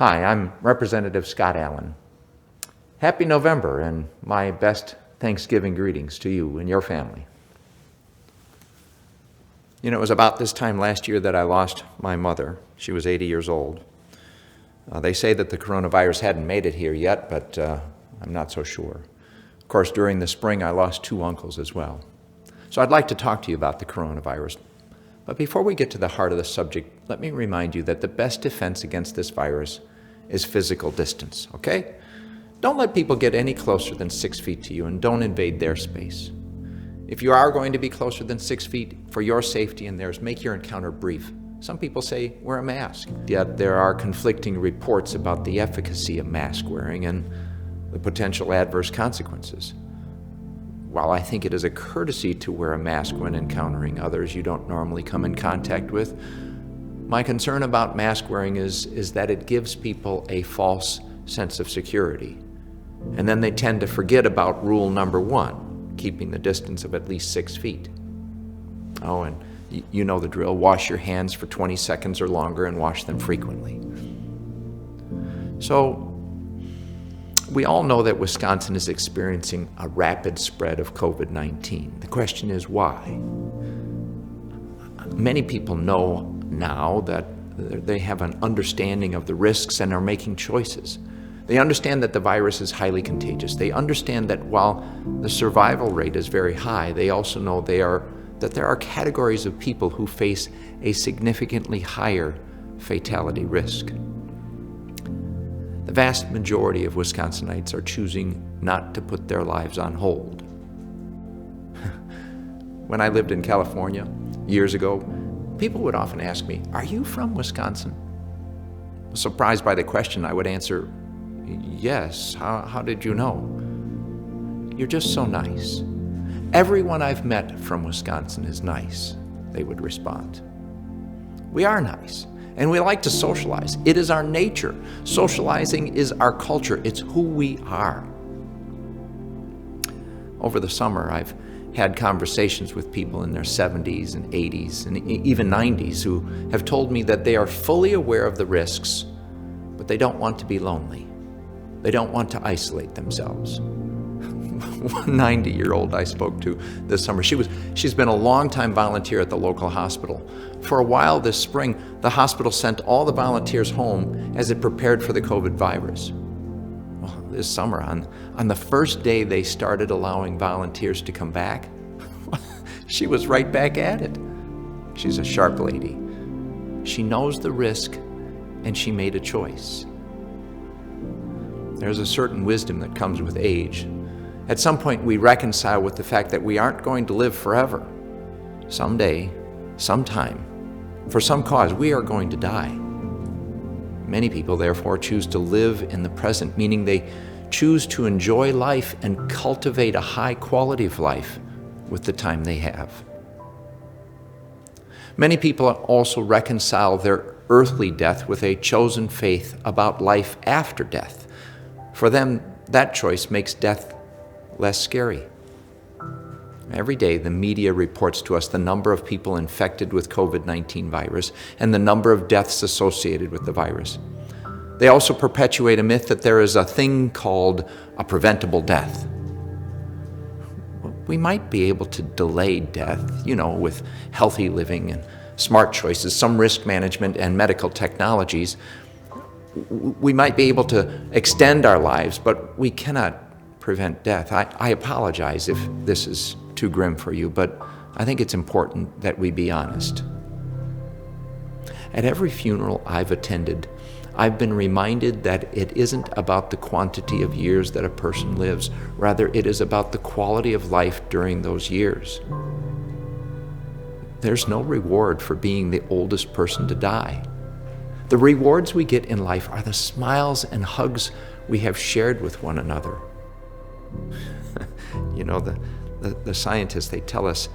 Hi, I'm Representative Scott Allen. Happy November and my best Thanksgiving greetings to you and your family. You know, it was about this time last year that I lost my mother. She was 80 years old. They say that the coronavirus hadn't made it here yet, but I'm not so sure. Of course, during the spring, I lost two uncles as well. So I'd like to talk to you about the coronavirus. But before we get to the heart of the subject, let me remind you that the best defense against this virus is physical distance, okay? Don't let people get any closer than 6 feet to you, and don't invade their space. If you are going to be closer than 6 feet, for your safety and theirs, make your encounter brief. Some people say wear a mask, yet there are conflicting reports about the efficacy of mask wearing and the potential adverse consequences. While I think it is a courtesy to wear a mask when encountering others you don't normally come in contact with, my concern about mask wearing is that it gives people a false sense of security. And then they tend to forget about rule number one, keeping the distance of at least 6 feet. Oh, and you know the drill. Wash your hands for 20 seconds or longer and wash them frequently. So, we all know that Wisconsin is experiencing a rapid spread of COVID-19. The question is why? Many people know now that they have an understanding of the risks and are making choices. They understand that the virus is highly contagious. They understand that while the survival rate is very high, they also know that there are categories of people who face a significantly higher fatality risk. The vast majority of Wisconsinites are choosing not to put their lives on hold. When I lived in California years ago, people would often ask me, "Are you from Wisconsin?" Surprised by the question, I would answer, "Yes, how did you know?" "You're just so nice. Everyone I've met from Wisconsin is nice," they would respond. We are nice. And we like to socialize. It is our nature. Socializing is our culture. It's who we are. Over the summer, I've had conversations with people in their 70s and 80s and even 90s who have told me that they are fully aware of the risks, but they don't want to be lonely. They don't want to isolate themselves. One 90-year-old I spoke to this summer, she's been a long-time volunteer at the local hospital. For a while this spring, the hospital sent all the volunteers home as it prepared for the COVID virus. Well, this summer, on the first day they started allowing volunteers to come back, she was right back at it. She's a sharp lady. She knows the risk, and she made a choice. There's a certain wisdom that comes with age. At some point, we reconcile with the fact that we aren't going to live forever. Someday, sometime, for some cause, we are going to die. Many people, therefore, choose to live in the present, meaning they choose to enjoy life and cultivate a high quality of life with the time they have. Many people also reconcile their earthly death with a chosen faith about life after death. For them, that choice makes death less scary. Every day, the media reports to us the number of people infected with COVID-19 virus and the number of deaths associated with the virus. They also perpetuate a myth that there is a thing called a preventable death. We might be able to delay death, with healthy living and smart choices, some risk management and medical technologies. We might be able to extend our lives, but we cannot prevent death. I apologize if this is too grim for you, but I think it's important that we be honest. At every funeral I've attended, I've been reminded that it isn't about the quantity of years that a person lives. Rather, it is about the quality of life during those years. There's no reward for being the oldest person to die. The rewards we get in life are the smiles and hugs we have shared with one another. The scientists, they tell us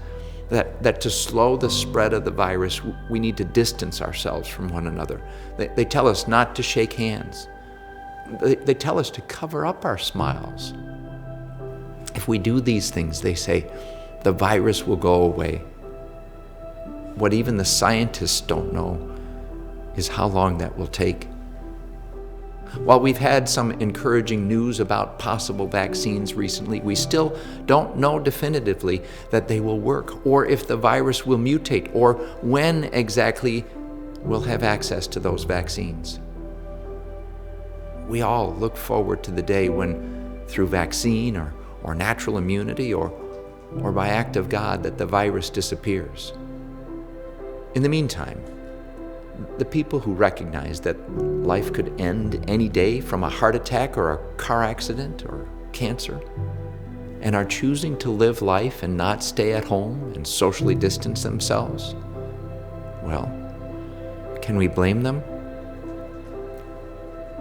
that to slow the spread of the virus, we need to distance ourselves from one another. They tell us not to shake hands. They tell us to cover up our smiles. If we do these things, they say, the virus will go away. What even the scientists don't know is how long that will take. While we've had some encouraging news about possible vaccines recently, we still don't know definitively that they will work, or if the virus will mutate, or when exactly we'll have access to those vaccines. We all look forward to the day when, through vaccine or natural immunity or by act of God, that the virus disappears. In the meantime, the people who recognize that life could end any day from a heart attack or a car accident or cancer, and are choosing to live life and not stay at home and socially distance themselves, well, can we blame them?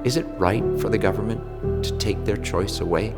Is it right for the government to take their choice away?